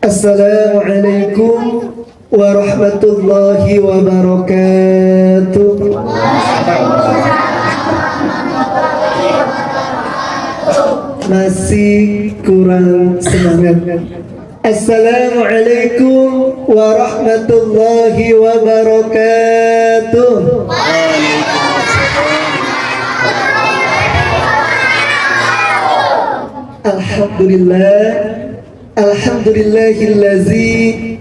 Assalamualaikum warahmatullahi wabarakatuh. Masih kurang semangat. Assalamualaikum warahmatullahi wabarakatuh. Alhamdulillah, alhamdulillahillazi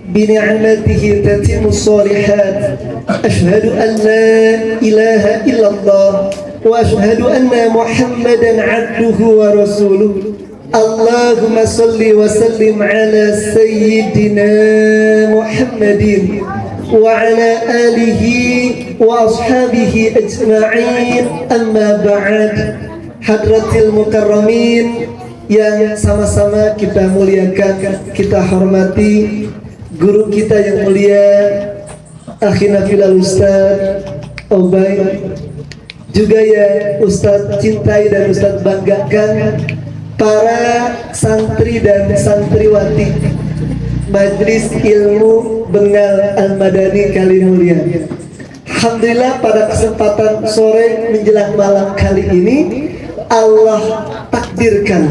bini'matihi tatimmus shalihat. Asyhadu an la ilaha illallah wa asyhadu anna Muhammadan abduhu wa rasuluh. Allahumma salli wa sallim ala sayyidina Muhammadin wa ala alihi wa ashabihi ajma'in. Amma ba'd. Hadratil mukarramin yang sama-sama kita muliakan, kita hormati guru kita yang mulia akhina filal Ustaz Obay, juga ya Ustaz cintai dan Ustaz banggakan para santri dan santriwati Majelis Ilmu Bengal Al-Madani kali mulia. Alhamdulillah pada kesempatan sore menjelang malam kali ini Allah takdirkan,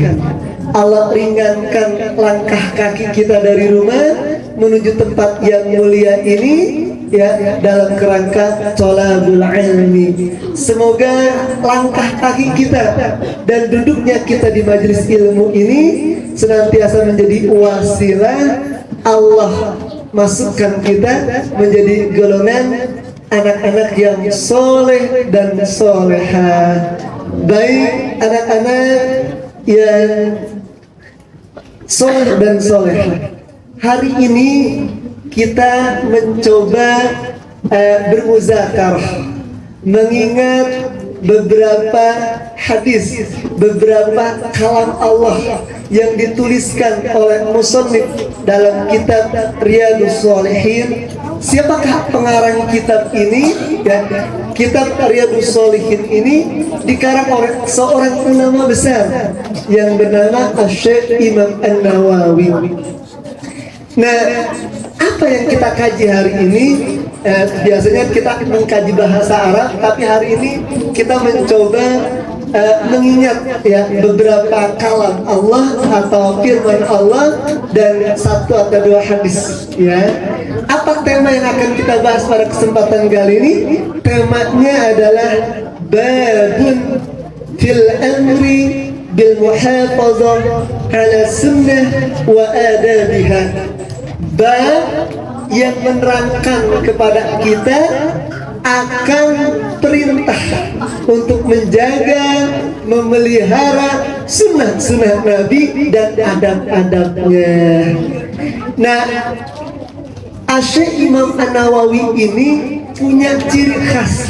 Allah ringankan langkah kaki kita dari rumah menuju tempat yang mulia ini, ya, dalam kerangka thalabul ilmi. Semoga langkah kaki kita dan duduknya kita di majelis ilmu ini senantiasa menjadi wasilah Allah masukkan kita menjadi golongan anak-anak yang soleh dan solehah. Baik anak-anak yang soleh dan solehah, hari ini kita mencoba bermuzakarah, mengingat beberapa hadis, beberapa kalam Allah yang dituliskan oleh musannif dalam kitab Riyadhus Shalihin. Siapakah pengarang kitab ini? Ya, kitab Riyadhus Shalihin ini dikarang oleh seorang ulama besar yang bernama Syekh Imam An-Nawawi. Nah, apa yang kita kaji hari ini? Biasanya kita mengkaji bahasa Arab, tapi hari ini kita mencoba mengingat ya beberapa kalam Allah atau firman Allah dan satu atau dua hadis, ya. Apa tema yang akan kita bahas pada kesempatan kali ini? Temanya adalah babun fil amri bil muhafazah ala sunnah wa adabiha. Bab yang menerangkan kepada kita akan perintah untuk menjaga, memelihara sunnah-sunnah Nabi dan adab-adabnya. Nah, Syekh Imam An-Nawawi ini punya ciri khas.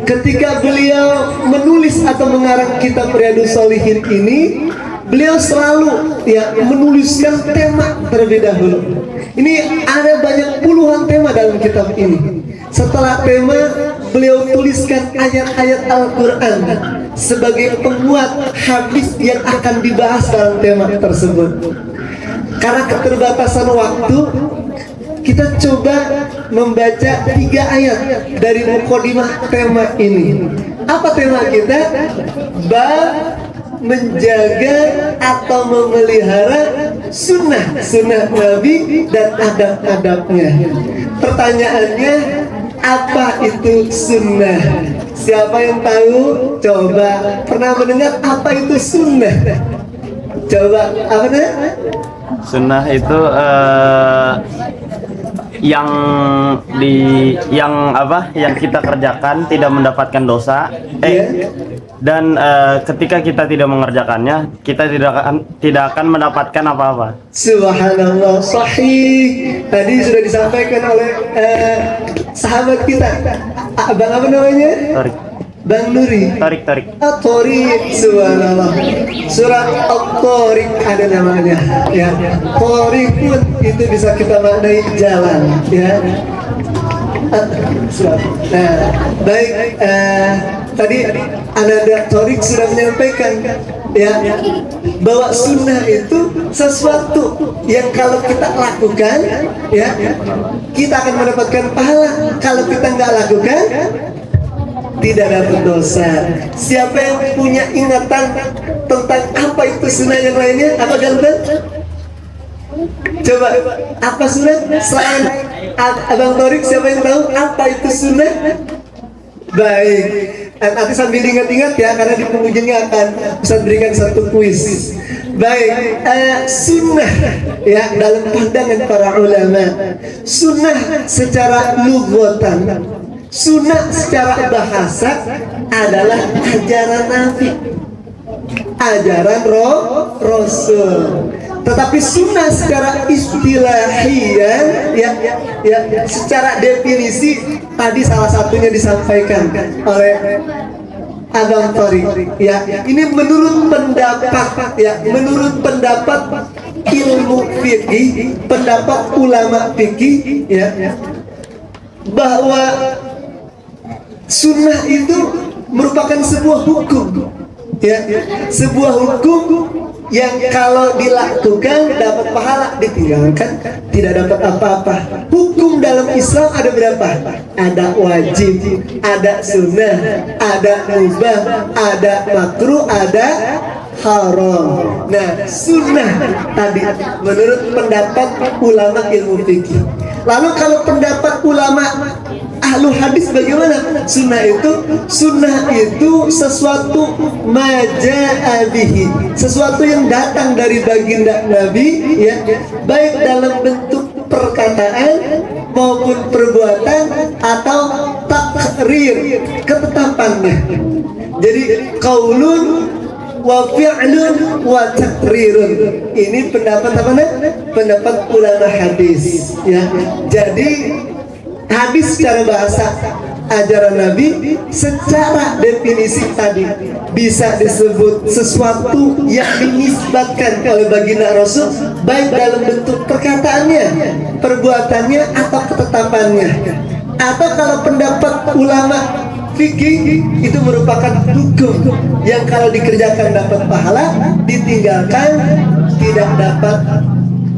Ketika beliau menulis atau mengarang kitab Riyadhus Shalihin ini, beliau selalu ya menuliskan tema terlebih dahulu. Ini ada banyak puluhan tema dalam kitab ini. Setelah tema, beliau tuliskan ayat-ayat Al-Quran sebagai penguat hadis yang akan dibahas dalam tema tersebut. Karena keterbatasan waktu, kita coba membaca 3 ayat dari mukadimah tema ini. Apa tema kita? Bab menjaga atau memelihara sunnah Nabi dan adab-adabnya. Pertanyaannya, apa itu sunnah? Siapa yang tahu? Coba pernah mendengar apa itu sunnah? Coba apa namanya? Sunnah itu yang kita kerjakan tidak mendapatkan dosa, dan ketika kita tidak mengerjakannya, kita tidak akan mendapatkan apa-apa. Subhanallah, sahih. Tadi sudah disampaikan oleh sahabat kita, Bang apa namanya? Tarik. Bang Nuri. Tarik. At-Tariq, subhanallah. Surat At-Tariq ada namanya, ya. Tariq pun itu bisa kita maknai jalan, ya. Nah, baik. tadi Ananda Thorik sudah menyampaikan ya bahwa sunnah itu sesuatu yang kalau kita lakukan ya kita akan mendapatkan pahala, kalau kita nggak lakukan tidak dapat dosa. Siapa yang punya ingatan tentang apa itu sunnah yang lainnya? Apa Galban? Coba apa sunnah selain Abang Torik? Siapa yang tahu apa itu sunnah? Baik, nanti sambil ingat-ingat ya, karena di penghujungnya akan bisa berikan satu kuis. Baik, sunnah ya dalam pandangan para ulama, sunnah secara lughatan, sunnah secara bahasa adalah ajaran Nabi, ajaran Rasul. Tetapi sunnah secara istilahian ya secara definisi tadi salah satunya disampaikan oleh Abang Torik ya, ini menurut pendapat ilmu fikih, pendapat ulama fikih ya, bahwa sunnah itu merupakan sebuah hukum ya, sebuah hukum yang kalau dilakukan dapat pahala, ditinggalkan tidak dapat apa-apa. Hukum dalam Islam ada berapa? Ada wajib, ada sunnah, ada mubah, ada makruh, ada haram. Nah, sunnah tadi menurut pendapat ulama ilmu fikih. Lalu kalau pendapat ulama ahlu hadis bagaimana? Sunnah itu sesuatu maja'abihi, sesuatu yang datang dari baginda Nabi ya, baik dalam bentuk perkataan maupun perbuatan atau takrir, ketetapannya. Jadi qaulun wa fi'lun wa takrirun. Ini pendapat apa namanya? Pendapat ulama hadis ya. Jadi hadis secara bahasa ajaran Nabi, secara definisi tadi bisa disebut sesuatu yang dinisbatkan oleh baginda Rasul, baik dalam bentuk perkataannya, perbuatannya, atau ketetapannya. Atau kalau pendapat ulama fikih itu merupakan hukum yang kalau dikerjakan dapat pahala, ditinggalkan tidak dapat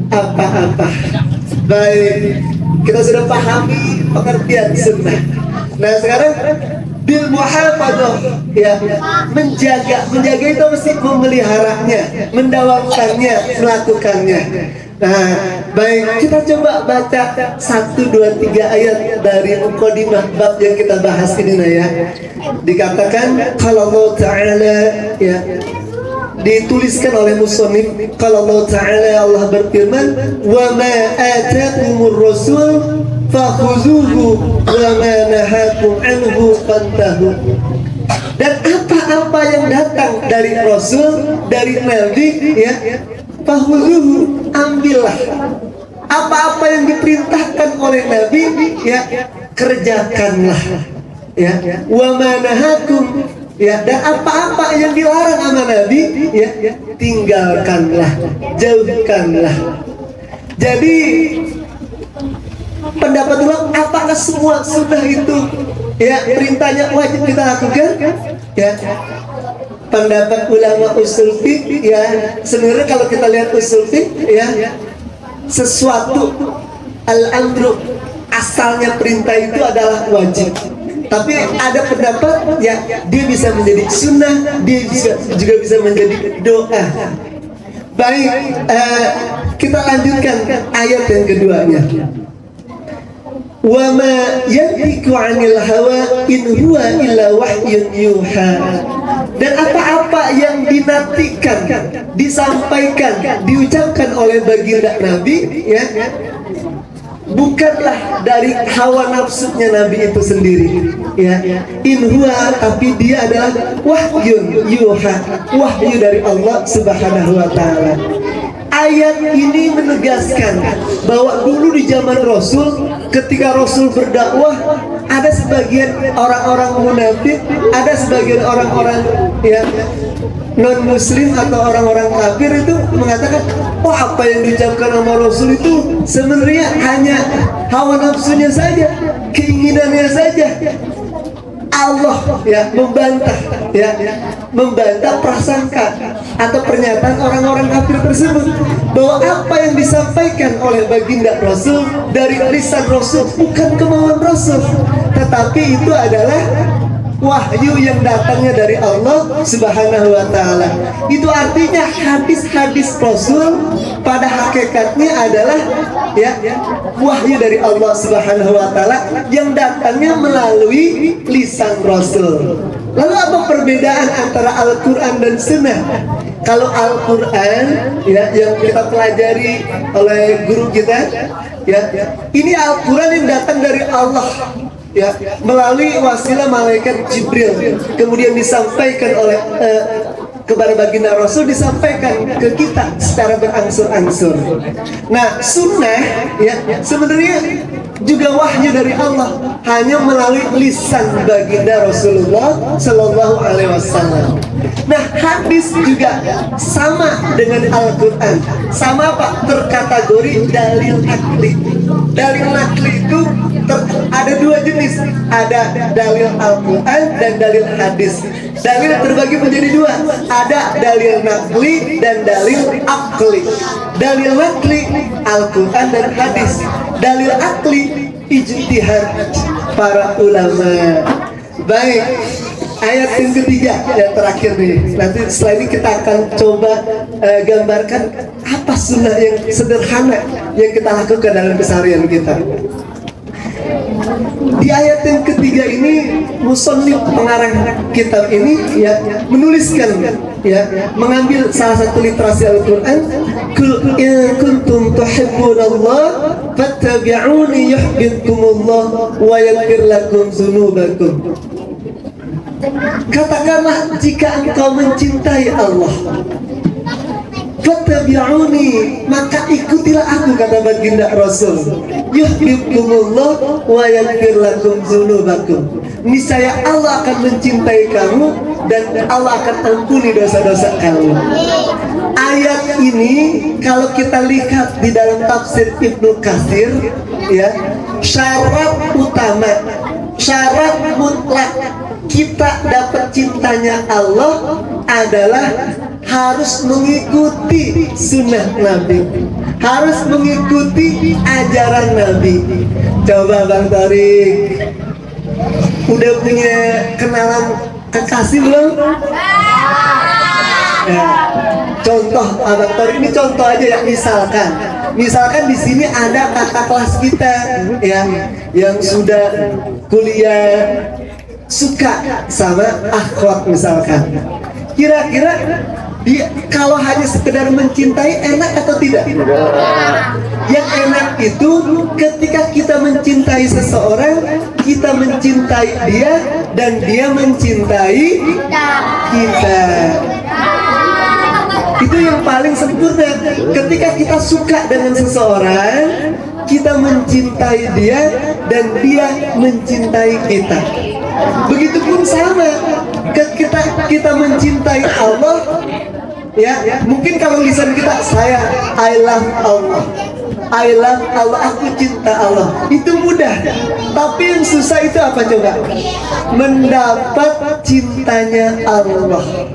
apa-apa. Baik, kita sudah pahami pengertian sunnah. Nah sekarang bil muhafadzah ya, menjaga itu mesti memeliharanya, mendawakannya, melakukannya. Nah baik, kita coba baca 1, 2, 3 ayat dari mukadimah bab yang kita bahas ini nah ya. Dikatakan kalau Allah Ta'ala ya, dituliskan oleh musannif, kalau Allah Ta'ala, Allah berfirman, wa ma atakumur rasul fakhuzuhu wa ma nahakum anhu fantahu. Dan apa-apa yang datang dari Rasul, dari Nabi ya, fakhuzuhu, ambillah. Apa-apa yang diperintahkan oleh Nabi ya, kerjakanlah ya. Wa ma nahakum ya, dan apa-apa yang dilarang sama Nabi ya, tinggalkanlah, jauhkanlah. Jadi pendapat ulama, apakah semua sunnah itu ya perintahnya wajib kita lakukan ya? Pendapat ulama usul fiqh ya, sebenarnya kalau kita lihat usul fiqh ya, sesuatu al-amru, asalnya perintah itu adalah wajib. Tapi ada pendapat ya, dia bisa menjadi sunnah, dia juga bisa menjadi doa. Baik, kita lanjutkan ayat yang keduanya. Wa ma yantiqu 'anil hawa in huwa illa wahyun yuha. Dan apa-apa yang dinantikan, disampaikan, diucapkan oleh baginda Nabi ya, bukanlah dari hawa nafsunya Nabi itu sendiri ya. In huwa, tapi dia adalah wahyun yuha, wahyu dari Allah Subhanahu wa Ta'ala. Ayat ini menegaskan bahwa dulu di zaman Rasul, ketika Rasul berdakwah, ada sebagian orang-orang munafik, ada sebagian orang-orang ya non muslim atau orang-orang kafir itu mengatakan, oh apa yang diucapkan sama Rasul itu sebenarnya hanya hawa nafsunya saja, keinginannya saja. Allah membantah prasangka atau pernyataan orang-orang kafir tersebut bahwa apa yang disampaikan oleh baginda Rasul dari lisan Rasul bukan kemauan Rasul, tetapi itu adalah wahyu yang datangnya dari Allah Subhanahu wa taala. Itu artinya hadis-hadis Rasul pada hakikatnya adalah wahyu dari Allah Subhanahu wa taala yang datangnya melalui lisan Rasul. Lalu apa perbedaan antara Al-Qur'an dan Sunnah? Kalau Al-Qur'an yang kita pelajari oleh guru kita ini Al-Qur'an yang datang dari Allah melalui wasilah malaikat Jibril, kemudian disampaikan oleh kepada baginda Rasul, disampaikan ke kita secara berangsur-angsur. Nah, sunnah sebenarnya juga wahyu dari Allah, hanya melalui lisan baginda Rasulullah Sallallahu Alaihi Wasallam. Nah, hadis juga sama dengan Al-Quran. Sama apa? Terkategori dalil akli. Dalil akli itu ada dua jenis, ada dalil Al-Quran dan dalil hadis. Dalil terbagi menjadi dua, ada dalil nakli dan dalil akli. Dalil nakli Al-Quran dan hadis. Dalil akli ijtihad para ulama. Baik, ayat yang ketiga yang terakhir nih. Nanti setelah ini kita akan coba gambarkan apa sunnah yang sederhana yang kita lakukan dalam keseharian kita. Di ayat yang ketiga ini musannif pengarang kitab ini menuliskan mengambil salah satu literasi Al-Qur'an, "Qul in kuntum tuhibbunallah fattabi'uni yuhibbukumullah wa yaghfir lakum dzunubakum." Katakanlah jika engkau mencintai Allah, fattabi'uni, maka ikutilah aku, kata baginda Rasul. Yuhibbukumullah wa yaghfir lakum dzunubakum. Niscaya Allah akan mencintai kamu dan Allah akan ampuni dosa-dosa kamu. Ayat ini kalau kita lihat di dalam tafsir Ibnu Katsir, syarat utama, syarat mutlak kita dapat cintanya Allah adalah harus mengikuti sunnah Nabi, harus mengikuti ajaran Nabi. Coba Bang Tarik, udah punya kenalan kekasih belum? Contoh Abang Tarik ini contoh aja ya. Misalkan di sini ada kakak kelas kita yang sudah kuliah, suka sama akhwat misalkan. Kira-kira dia kalau hanya sekedar mencintai enak atau tidak? Yang enak itu ketika kita mencintai seseorang, kita mencintai dia dan dia mencintai kita. Itu yang paling sempurna. Ketika kita suka dengan seseorang, kita mencintai dia dan dia mencintai kita. Begitupun sama, kita mencintai Allah, mungkin kalau lisan kita I love Allah, I love Allah, aku cinta Allah, itu mudah. Tapi yang susah itu apa coba? Mendapat cintanya Allah.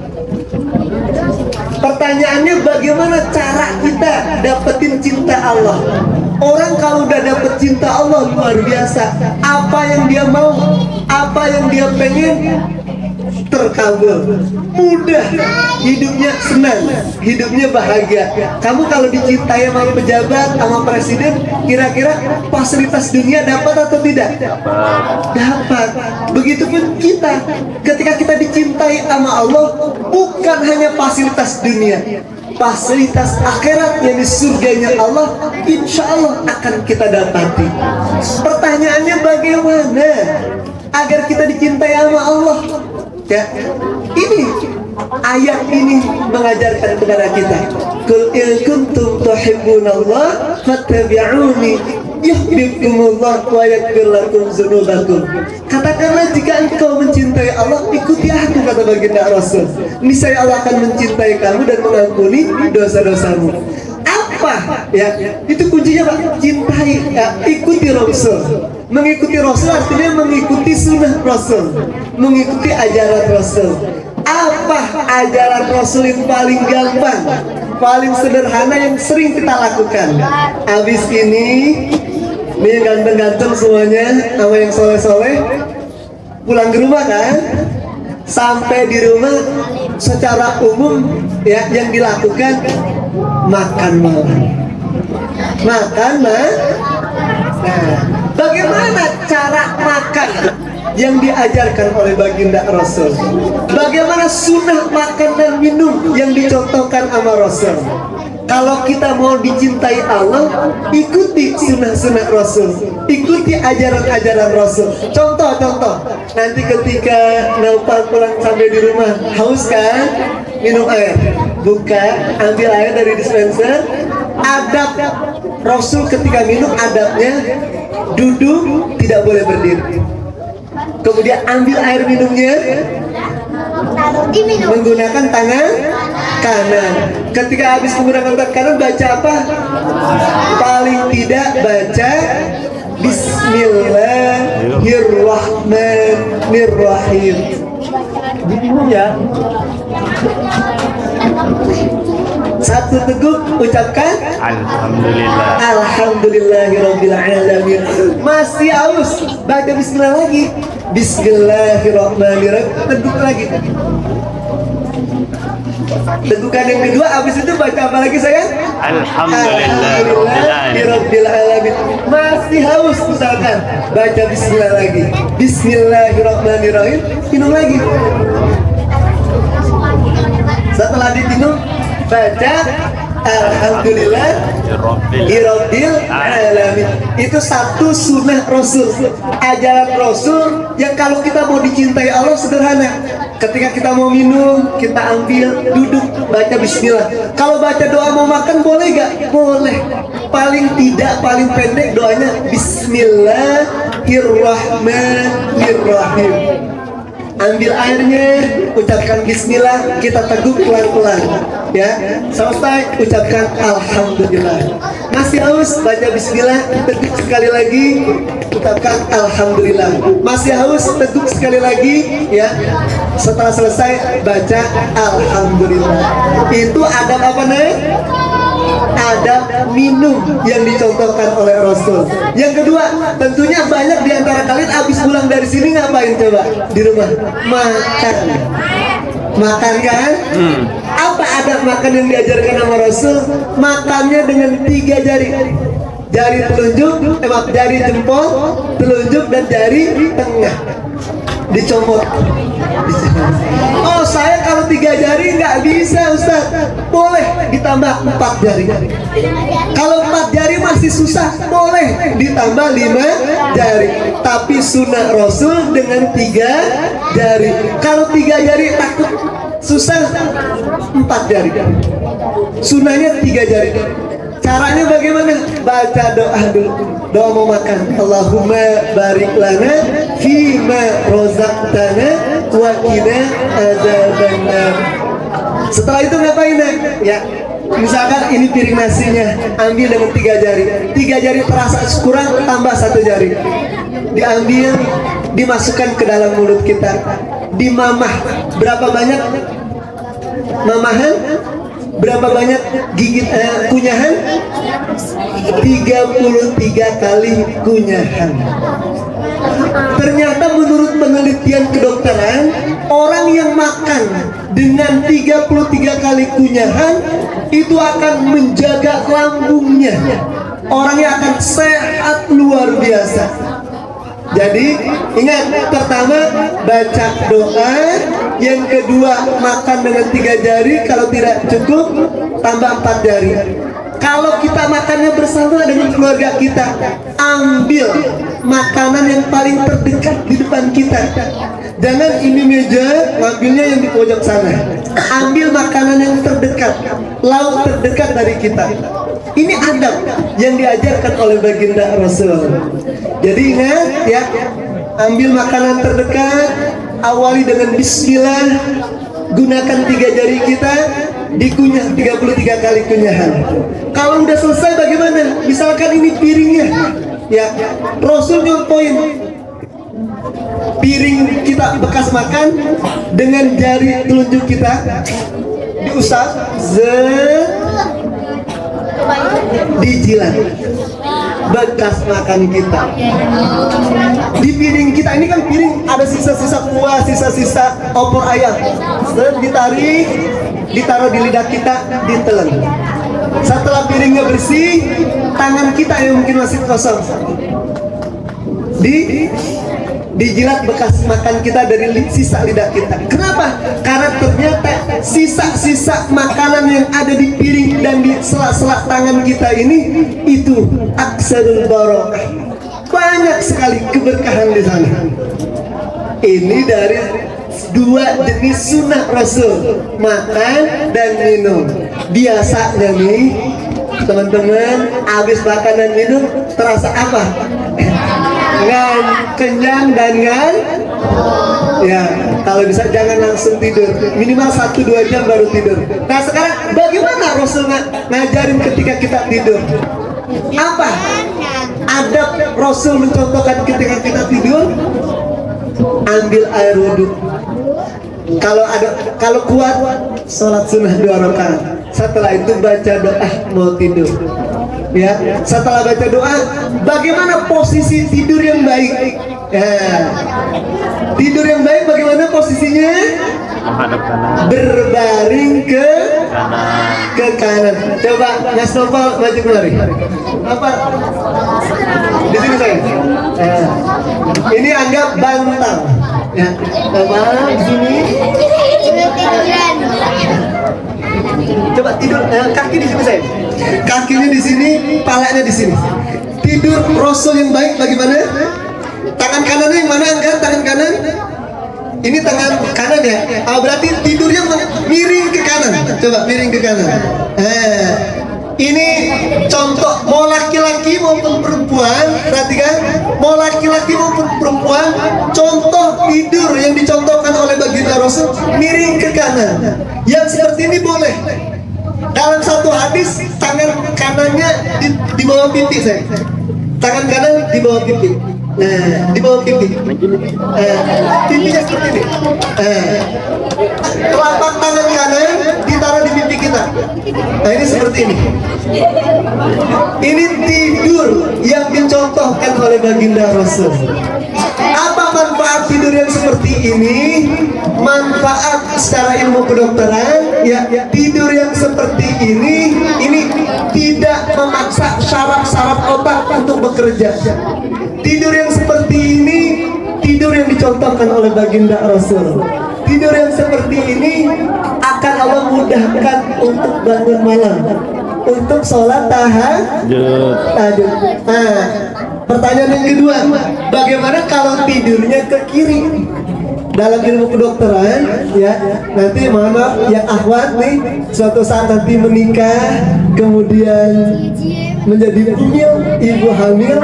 Pertanyaannya, bagaimana cara kita dapetin cinta Allah? Orang kalau udah dapet cinta Allah luar biasa. Apa yang dia mau, apa yang dia pengen terkabul, mudah, hidupnya senang, hidupnya bahagia. Kamu kalau dicintai sama pejabat, sama presiden, kira-kira fasilitas dunia dapat atau tidak? Dapat. Begitupun kita, ketika kita dicintai sama Allah, bukan hanya fasilitas dunia, fasilitas akhirat yang di surganya Allah, insya Allah akan kita dapati. Pertanyaannya, bagaimana agar kita dicintai sama Allah? Ini ayat ini mengajarkan kepada kita, "Qul in kuntum tuhibbunallah fattabi'uni yuhibbukumullah wa yaghfir lakum dzunubakum." Katakanlah jika engkau mencintai Allah, ikuti aku, kata baginda Rasul. Niscaya Allah akan mencintai kamu dan mengampuni dosa-dosamu. Apa? Itu kuncinya Pak, cintai, ikuti Rasul. Mengikuti Rasul artinya mengikuti sunnah Rasul, mengikuti ajaran Rasul. Apa ajaran Rasul yang paling gampang, paling sederhana yang sering kita lakukan? Habis ini yang ganteng-ganteng semuanya sama yang soleh-soleh pulang ke rumah kan? Sampai di rumah secara umum ya yang dilakukan makan malam. Makan mah. Nah, bagaimana cara makan yang diajarkan oleh baginda Rasul? Bagaimana sunnah makan dan minum yang dicontohkan sama Rasul? Kalau kita mau dicintai Allah, ikuti sunnah-sunnah Rasul, ikuti ajaran-ajaran Rasul. Contoh-contoh, nanti ketika Naufal pulang sampai di rumah, haus kan? Minum air, buka, ambil air dari dispenser. Adab Rasul ketika minum, adabnya duduk, tidak boleh berdiri. Kemudian ambil air minumnya menggunakan tangan kanan. Ketika habis menggunakan tangan kanan, baca apa? Paling tidak baca Bismillahirrahmanirrahim. Ya. Satu teguk ucapkan Alhamdulillah. Alhamdulillahirabbil alamin. Masih haus, baca bismillah lagi. Bismillahirrahmanirrahim. Teguk lagi. Tegukan yang kedua, habis itu baca apa lagi sayang? Alhamdulillahirabbil alamin. Masih haus misalkan, baca bismillah lagi. Bismillahirrahmanirrahim. Minum lagi. Setelah diminum, baca Alhamdulillah Rabbil alamin. Itu satu sunnah Rasul, ajaran Rasul yang kalau kita mau dicintai Allah sederhana. Ketika kita mau minum, kita ambil, duduk, baca bismillah. Kalau baca doa mau makan boleh gak? Boleh. Paling tidak, paling pendek doanya Bismillahirrahmanirrahim. Ambil airnya, ucapkan bismillah, kita teguk pelan-pelan ya. Selesai, ucapkan alhamdulillah. Masih haus, baca bismillah, teguk sekali lagi, ucapkan alhamdulillah. Masih haus, teguk sekali lagi ya. Setelah selesai, baca alhamdulillah. Itu adab apa nih? Adab minum yang dicontohkan oleh Rasul. Yang kedua, tentunya banyak di antara kalian habis pulang dari sini ngapain coba di rumah? Makan. Makan kan? Apa adab makan yang diajarkan sama Rasul? Makannya dengan 3 jari. Jari telunjuk, jari jempol, telunjuk dan jari tengah. Dicomot. Oh, saya kalau 3 jari nggak bisa Ustaz. Boleh ditambah 4 jari. Kalau 4 jari masih susah, boleh ditambah 5 jari. Tapi sunnah Rasul dengan 3 jari. Kalau 3 jari takut susah, 4 jari. Sunnahnya 3 jari. Caranya bagaimana? Baca doa dulu. Doa mau makan. Allahumma barik lana fima rozaqtana wa qina adzabannar. Setelah itu ngapain nak? Ya, misalkan ini piring nasinya, ambil dengan 3 jari. 3 jari terasa kurang, tambah 1 jari. Diambil, dimasukkan ke dalam mulut kita. Dimamah. Berapa banyak mamahan? Berapa banyak gigit kunyahan? 33 kali kunyahan. Ternyata menurut penelitian kedokteran, orang yang makan dengan 33 kali kunyahan itu akan menjaga lambungnya. Orangnya akan sehat luar biasa. Jadi ingat, pertama baca doa, yang kedua makan dengan 3 jari, kalau tidak cukup tambah 4 jari. Kalau kita makannya bersama dengan keluarga kita, ambil makanan yang paling terdekat di depan kita. Jangan ini meja, ambilnya yang di pojok sana. Ambil makanan yang terdekat, lauk terdekat dari kita. Ini adab yang diajarkan oleh baginda Rasul. Jadi ingat ya, ambil makanan terdekat, awali dengan bismillah, gunakan 3 jari kita, dikunyah 33 kali kunyahan. Kalau udah selesai bagaimana? Misalkan ini piringnya, Ya, Rasul nyontoin piring kita bekas makan dengan jari telunjuk kita diusap, dijilat bekas makan kita di piring kita. Ini kan piring ada sisa-sisa kuah, sisa-sisa opor ayam, ditarik, ditaruh di lidah kita, ditelan. Setelah piringnya bersih, tangan kita yang mungkin masih kosong dijilat bekas makan kita dari sisa lidah kita. Kenapa? Karena ternyata sisa-sisa makanan yang ada di piring dan di sela-sela tangan kita ini itu aksarul barokah. Banyak sekali keberkahan di sana. Ini dari dua jenis sunnah Rasul, makan dan minum. Biasanya nih teman-teman, habis makan dan minum terasa apa? Kenyang dan ya, kalau bisa jangan langsung tidur, minimal 1-2 jam baru tidur. Nah sekarang bagaimana Rasul ngajarin ketika kita tidur? Apa adab Rasul mencontohkan ketika kita tidur? Ambil air wudhu. Kalau kuat, sholat sunnah 2 rakaat. Setelah itu baca doa mau tidur. Ya, setelah baca doa, bagaimana posisi tidur yang baik? Ya, tidur yang baik bagaimana posisinya? Menghadap kanan. Berbaring ke kanan. Coba Mas Novel maju kemari. Apa? Di sini saya. Ini anggap bantal. Ya, coba di sini. Coba tidur, kaki di sini saya. Kakinya di sini, palanya di sini. Tidur Rasul yang baik bagaimana? Tangan kanannya yang mana? Angkat tangan kanan. Ini tangan kanan ya. Berarti tidurnya miring ke kanan. Coba miring ke kanan. Ini contoh mau laki-laki maupun perempuan. Perhatikan, mau laki-laki maupun perempuan, contoh tidur yang dicontohkan oleh baginda Rasul miring ke kanan. Yang seperti ini boleh. Dalam satu hadis, tangan kanannya di bawah pipi saya. Tangan kanan di bawah pipi. Nah, di bawah pipi. Pipinya seperti ini. Telapak tangan kanan ditaruh di pipi kita. Nah, ini seperti ini. Ini tidur yang dicontohkan oleh baginda Rasul. Apa manfaat tidur yang seperti ini? Manfaat secara ilmu kedokteran, ya, tidur yang seperti ini tidak memaksa saraf-saraf otak untuk bekerja. Tidur yang seperti ini, tidur yang dicontohkan oleh baginda Rasul. Tidur yang seperti ini akan Allah mudahkan untuk bangun malam, untuk sholat tahajud. Nah, pertanyaan yang kedua, bagaimana kalau tidurnya ke kiri? Dalam ilmu kedokteran, ya, nanti mana yang akhwat nih, suatu saat nanti menikah, kemudian menjadi hamil, ibu hamil,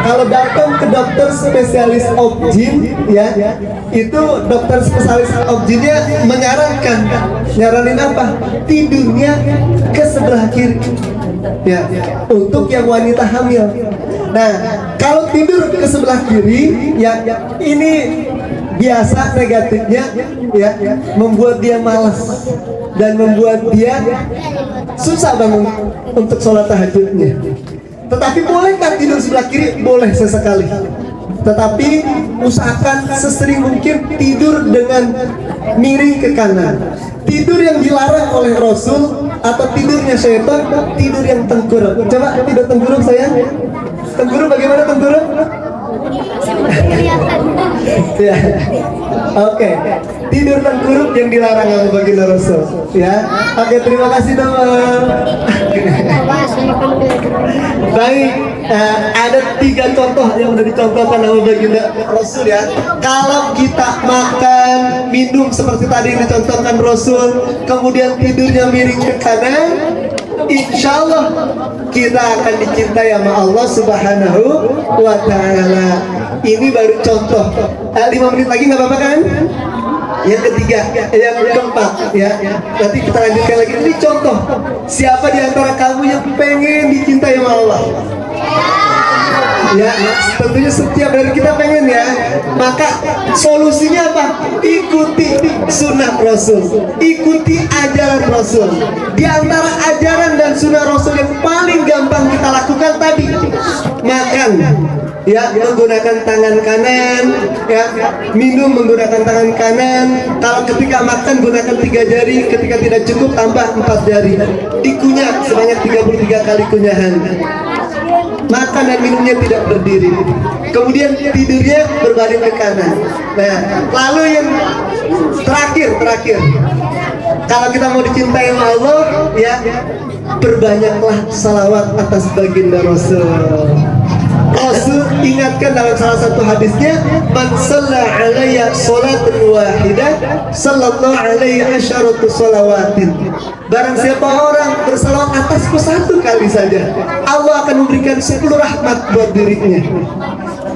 kalau datang ke dokter spesialis obgyn, ya, itu dokter spesialis obgynnya nyaranin apa? Tidurnya ke sebelah kiri, ya, untuk yang wanita hamil. Nah, kalau tidur ke sebelah kiri, ya, ini biasa negatifnya, ya, membuat dia malas dan membuat dia susah bangun untuk sholat tahajudnya. Tetapi bolehkah tidur sebelah kiri? Boleh sesekali. Tetapi usahakan sesering mungkin tidur dengan miring ke kanan. Tidur yang dilarang oleh Rasul atau tidurnya syaitan, tidur yang tengkurap. Coba tidur tengkurap sayang. Tengkurap bagaimana tengkurap? Ya, oke. Tidur tengkurap yang dilarang oleh baginda Rasul. Ya, oke, terima kasih teman. Baik, ada 3 contoh yang sudah dicontohkan oleh baginda Rasul, ya. Kalau kita makan, minum seperti tadi yang dicontohkan Rasul, kemudian tidurnya miring ke kanan, insya Allah kita akan dicintai sama Allah Subhanahu wa Ta'ala. Ini baru contoh. 5 menit lagi nggak apa-apa kan? Yang ketiga, yang keempat, ya. Nanti kita lanjutkan lagi. Ini contoh. Siapa di antara kamu yang pengen dicintai sama Allah? Ya, tentunya setiap dari kita pengen ya. Maka solusinya apa? Ikuti sunnah Rasul, ikuti ajaran Rasul. Di antara ajaran dan sunnah Rasul yang paling gampang kita lakukan tadi, makan. Ya, menggunakan tangan kanan, ya, minum menggunakan tangan kanan. Kalau ketika makan gunakan 3 jari, ketika tidak cukup tambah 4 jari. Dikunyah sebanyak 33 kali kunyahan. Makan dan minumnya tidak berdiri. Kemudian tidurnya berbaring ke kanan. Nah, lalu yang terakhir, kalau kita mau dicintai oleh Allah, ya, perbanyaklah salawat atas baginda Rasul. Rasul ingatkan dalam salah satu hadisnya, man shalla alayya sholatan wahidah sallallahu alaihi asyaratu shalawatin. Barang siapa orang bersalawat atasku 1 kali saja, Allah akan memberikan 10 rahmat buat dirinya.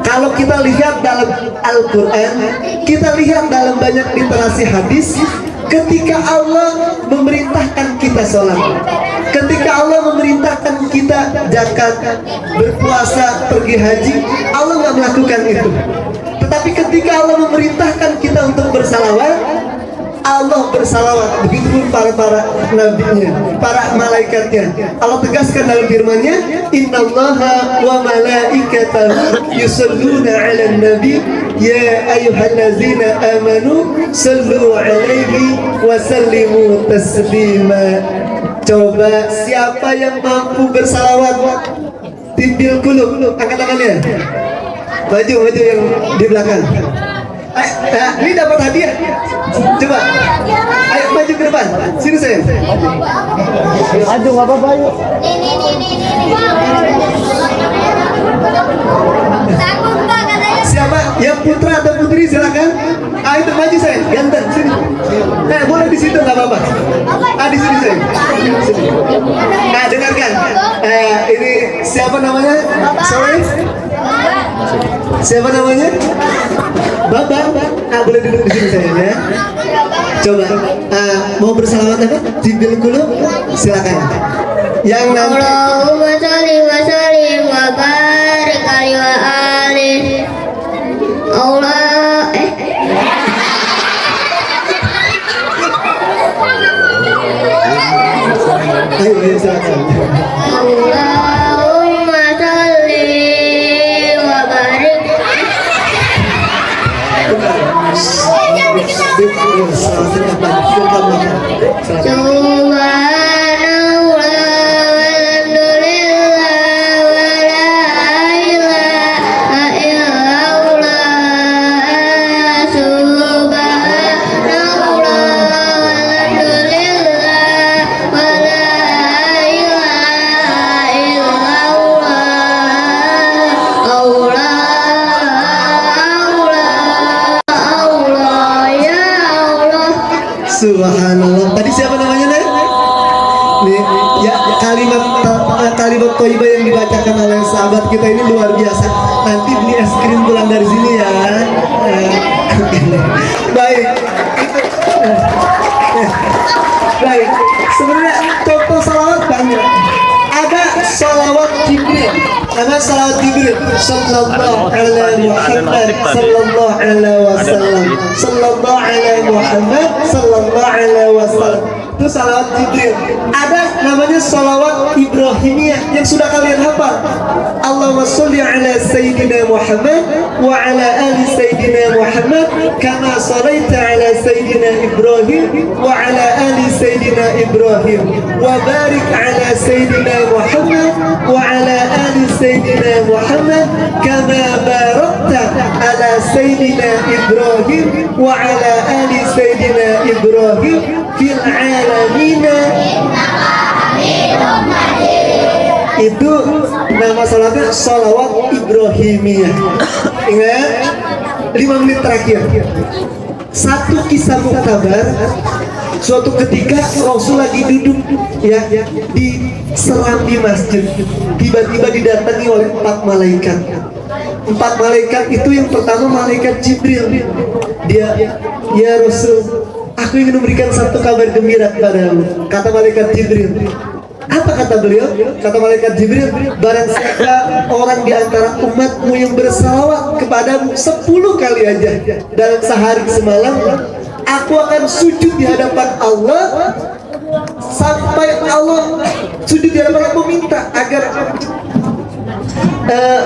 Kalau kita lihat dalam Al-Quran, kita lihat dalam banyak literasi hadis, ketika Allah memerintahkan kita sholat, ketika Allah memerintahkan kita zakat, berpuasa, pergi haji, Allah nggak melakukan itu. Tetapi ketika Allah memerintahkan kita untuk bersalawat, Allah bersalawat. Begitu pun para nabinya, para malaikatnya. Allah tegaskan dalam firman-Nya, innallaha wa malaikatahu yusholluna 'alan nabi ya ayyuhallazina amanu shallu 'alaihi wa sallimu taslima. Coba siapa yang mampu bersalawat? Timbil kulub, angkat tangannya. Maju yang di belakang. Ini dapat hadiah. Coba. Ayo maju ke depan. Sini saya. Maju nggak apa-apa yuk. Siapa yang putra atau putri silakan. Itu maju saya. Ganteng sini. Boleh di situ nggak apa-apa. Di sini saya. Sini. Dengarkan. Ini siapa namanya? Sorry. Siapa namanya? Bapak. Boleh duduk di sini saya ya. Coba. Mau bersalawat apa? Timbil kulub. Silakan. Yang nanti. Allahumma sholli wa sallim wa barik alaihi wa alihi. Allah Ayo silakan. Allahumma sholli wa barik. Subhanallah walhamdulillah wa la ilaha illallah. Subhanallah walhamdulillah wa la ilaha illallah. Allah ya Allah. Subhanallah. Tadi siapa namanya, Nek? Nih, ya kalimat thayyibah yang dibacakan oleh sahabat kita ini luar biasa. Nanti beli es krim pulang dari sini ya. Baik. Baik. Sebenarnya contoh salawat banyak. Ada salawat Jibril. Ada salawat Jibril. Sallallahu alaihi Muhammad. Sallallahu alaihi wasallam. Sallallahu alaihi Muhammad. Sallallahu alaihi wasallam. Itu salawat Jibril. Ada namanya salawat Ibrahimiyah yang sudah kalian hafal. Allahumma sholli ala Sayyidina Muhammad wa ala ali Sayyidina Muhammad kama shallaita ala Sayyidina Ibrahim wa ala ali Sayyidina Ibrahim wa barik ala Sayyidina Muhammad wa ala ali Sayyidina Muhammad kama barakta ala Sayyidina Ibrahim wa ala ali Sayyidina Ibrahim fil alamina. Itu nama salatnya salawat Ibrahimiyah. Ingat, 5 menit terakhir. Satu kisah muktabar. Suatu ketika Rasul lagi duduk ya di serambi masjid, tiba-tiba didatangi oleh 4 malaikat. 4 malaikat itu yang pertama malaikat Jibril. Dia, ya Rasul, aku ingin memberikan satu kabar gembira kepadamu. Kata malaikat Jibril, Apa kata beliau? Kata malaikat Jibril, barang siapa orang di antara umatmu yang bersalawat kepadamu 10 kali aja dalam sehari semalam, aku akan sujud di hadapan Allah sampai Allah sujud di hadapan Allah meminta agar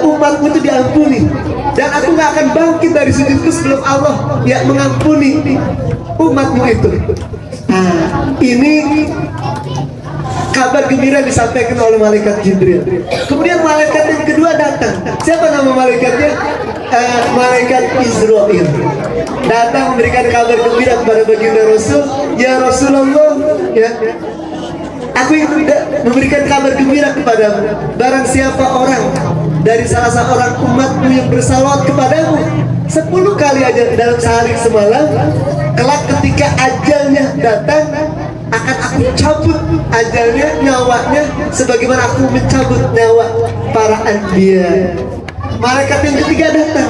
umatmu itu diampuni, dan aku nggak akan bangkit dari sujudku sebelum Allah ya mengampuni umatmu itu. Nah, ini kabar gembira disampaikan oleh malaikat Jibril. Kemudian malaikat yang kedua datang. Siapa nama malaikatnya? Malaikat Israil. Datang memberikan kabar gembira kepada baginda Rasul. Ya Rasulullah, ya, aku ingin memberikan kabar gembira kepadamu. Barang siapa orang dari salah seorang umatmu yang bersalawat kepadamu 10 kali aja dalam sehari semalam, kelak ketika ajalnya datang akan aku cabut ajalnya, nyawanya, sebagaimana aku mencabut nyawa para anbiya. Malaikat yang ketiga datang.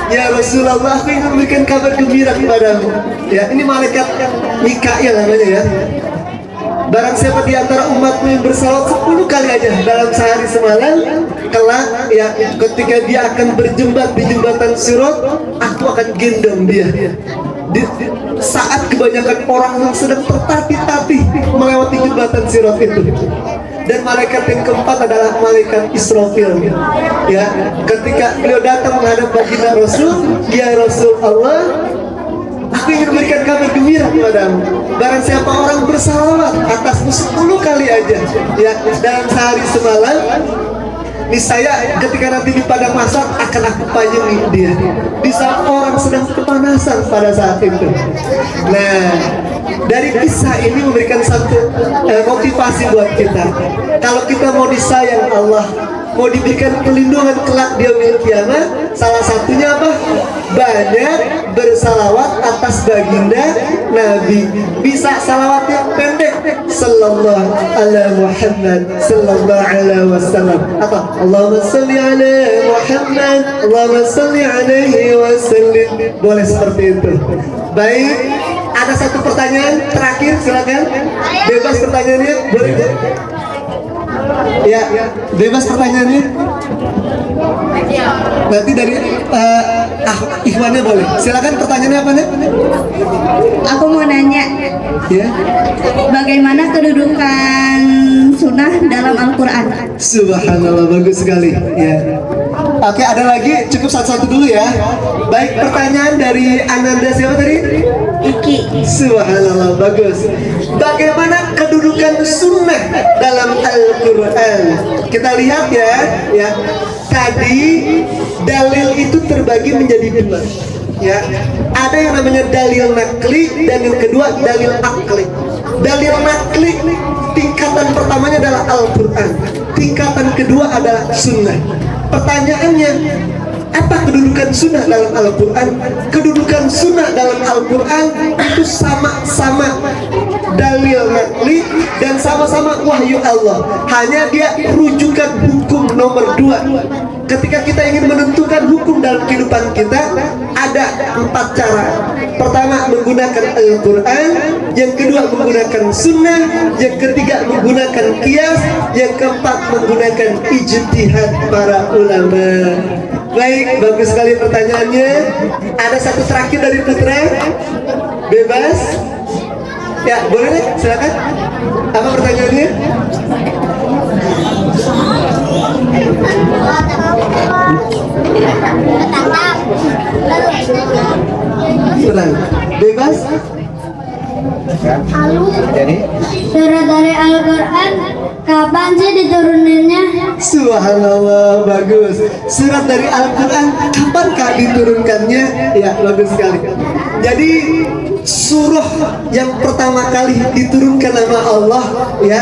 Ya Rasulullah, aku ingin memberikan kabar gembira kepadamu. Ya, ini malaikat Mikail namanya ya. Barang siapa di antara umatmu yang bersalawat 10 kali aja dalam sehari semalam, kelak ya ketika dia akan berjembat di jembatan Sirat, aku akan gendong dia. Di saat kebanyakan orang yang sedang tertatih-tatih melewati jembatan Sirat itu. Dan malaikat yang keempat adalah malaikat Israfil. Ya, ketika beliau datang menghadap baginda Rasul, ya Rasul Allah, aku ingin memberikan kabar gembira kepadamu. Barang siapa orang bersalawat atasmu 10 kali aja ya dalam sehari semalam, niscaya ketika nanti di padang mahsyar akan aku payungi dia di saat orang sedang kepanasan pada saat itu. Nah, dari kisah ini memberikan satu motivasi buat kita. Kalau kita mau disayang Allah, mau diberikan perlindungan kelak di yaumil kiamat, salah satunya apa? Banyak bersalawat atas baginda Nabi. Bisa salawatnya pendek, sallallahu ala Muhammad sallallahu alaihi wasallam, atau Allahumma salli ala Muhammad Allahumma salli alaihi wasallim. Boleh seperti itu. Baik, ada satu pertanyaan terakhir, silakan. Bebas pertanyaannya, boleh? Ya, bebas pertanyaannya. Nanti dari Ikhwannya boleh. Silakan, pertanyaannya apa nih? Aku mau nanya, Ya. bagaimana kedudukan sunnah dalam Al-Quran? Subhanallah, bagus sekali. Ya. Oke, ada lagi, cukup satu-satu dulu ya. Baik, pertanyaan dari Ananda, siapa tadi? Iki. Subhanallah, bagus. Bagaimana kedudukan sunnah dalam Al-Quran? Kita lihat ya, ya. Tadi dalil itu terbagi menjadi dua. Ya, ada yang namanya dalil nakli dan yang kedua dalil akli. Dalil nakli tingkatan pertamanya adalah Al-Quran, tingkatan kedua adalah sunnah. Pertanyaannya, apa kedudukan sunnah dalam Al-Quran? Kedudukan sunnah dalam Al-Quran itu sama-sama dalil nakli dan sama-sama wahyu Allah. Hanya dia rujukan hukum nomor 2. Ketika kita ingin menentukan hukum dalam kehidupan kita, ada 4 cara. Pertama, menggunakan Al-Quran. Yang kedua, menggunakan sunnah. Yang ketiga, menggunakan qiyas. Yang keempat, menggunakan ijtihad para ulama. Baik, bagus sekali pertanyaannya. Ada satu terakhir dari Putra. Bebas. Ya, boleh deh, silakan. Apa pertanyaannya? Tenang, bebas. Jadi Surat dari Al-Quran kapan sih dituruninnya? Subhanallah, bagus. Surat dari Al-Quran kapankah diturunkannya? Ya, bagus sekali. Jadi surah yang pertama kali diturunkan nama Allah, ya,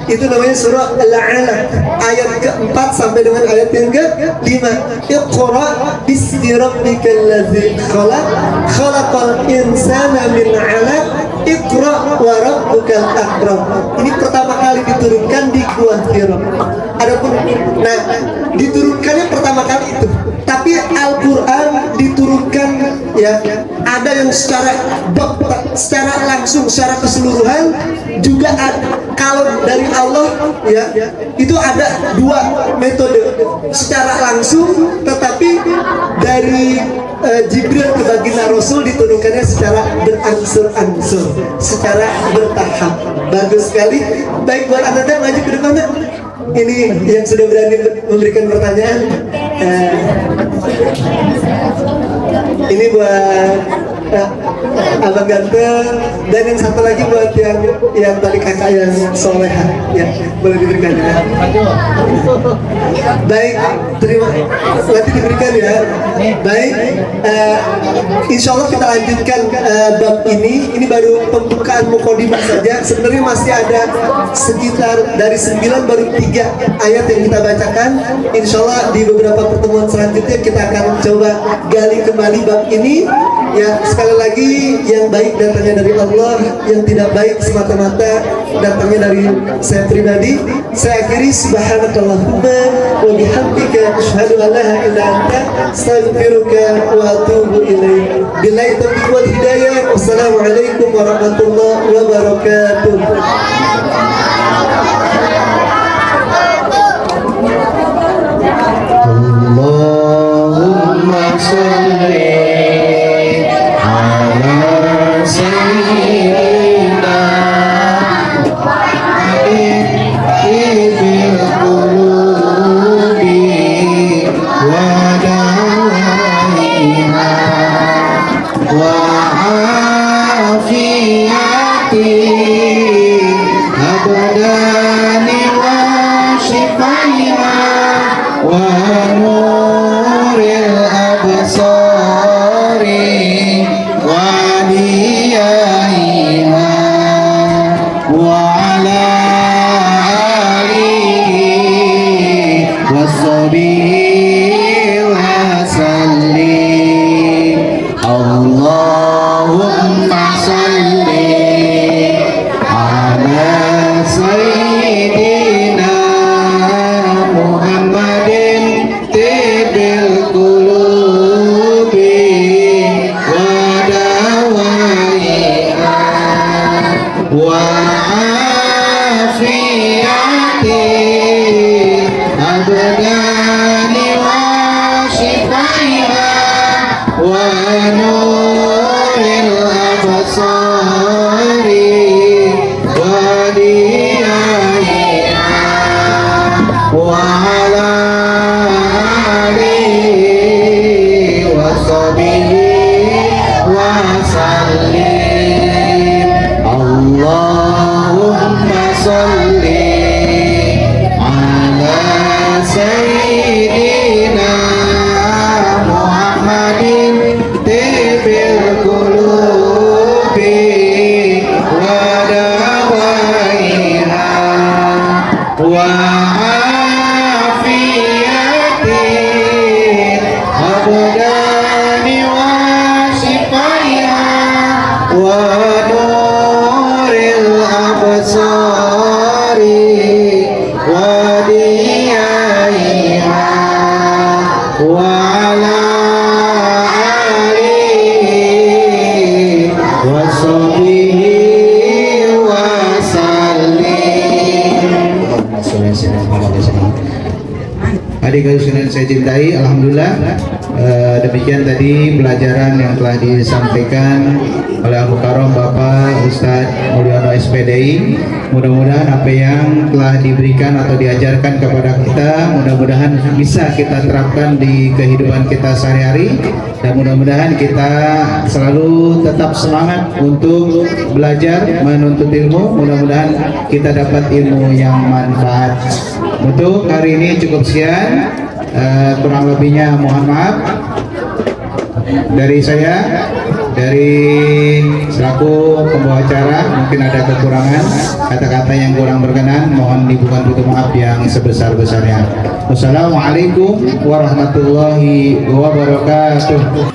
itu namanya surah Al-Alaq, ayat ke-4 sampai dengan ayat yang ke-5. Iqra bismi rabbikal ladzi khalaq, khalaqal insana min 'alaq, Iqra wa rabbukal akram. Ini pertama kali diturunkan di Gua Hira. Adapun, nah, diturunkannya pertama kali itu. Tapi Al-Quran diturunkan, ya, ada yang secara langsung, secara keseluruhan juga ada. Kalau dari Allah ya, itu ada dua metode, secara langsung, tetapi dari Jibril ke baginda Rasul diturunkannya secara berangsur-angsur, secara bertahap. Bagus sekali. Baik, buat anda maju ke depan. Ini yang sudah berani memberikan pertanyaan. Ini buat abang ganteng, dan yang satu lagi buat yang tadi kakak yang soleha, ya boleh diberikan ya. Baik, terima, nanti diberikan ya. Baik, insya Allah kita lanjutkan bab ini. Ini baru pembukaan mukadimah saja. Sebenarnya masih ada sekitar dari 9 baru 3 ayat yang kita bacakan. Insya Allah di beberapa pertemuan selanjutnya kita akan coba gali kembali bab ini. Ya, sekali lagi, yang baik datangnya dari Allah, yang tidak baik semata-mata datangnya dari saya pribadi. Saya akhiri, subhanakallahumma wa bihamdika asyhadu an la ilaha illa anta astaghfiruka wa atubu ilaik. Billahi taufiq wal hidayah. Wassalamualaikum warahmatullahi wabarakatuh. Allahumma sholli Sayyidina Ibil Qulubi wa dawaiha wa afiyati abadani wa shifaiha wa nuril absari Allahumma salli ala Sayyidina Muhammadin tibil qulubi wa dawaiha wa afiyati abdani wa shifaiha wa nuril absari wa diyaiha wa ala alihi wa sahbihi wa sallim. Allahumma salli ala Sayyidina Muhammadin tibil qulubi wa dawaiha wa afiyati abdani wa shifaiha wa nuril absari wa diyaiha wa ala alihi wa sahbihi wa sallim. Adik-adik sekalian saya cintai, alhamdulillah demikian tadi pelajaran yang telah disampaikan oleh Al-Mukarram Bapak Ustadz Mulyono SPDI. Mudah-mudahan apa yang telah diberikan atau diajarkan kepada kita mudah-mudahan bisa kita terapkan di kehidupan kita sehari-hari, dan mudah-mudahan kita selalu tetap semangat untuk belajar menuntut ilmu. Mudah-mudahan kita dapat ilmu yang manfaat. Untuk hari ini cukup sekian, kurang lebihnya mohon maaf dari saya, dari selaku pembawa acara. Mungkin ada kekurangan, kata-kata yang kurang berkenan, mohon dibuka pintu maaf yang sebesar-besarnya. Wassalamualaikum warahmatullahi wabarakatuh.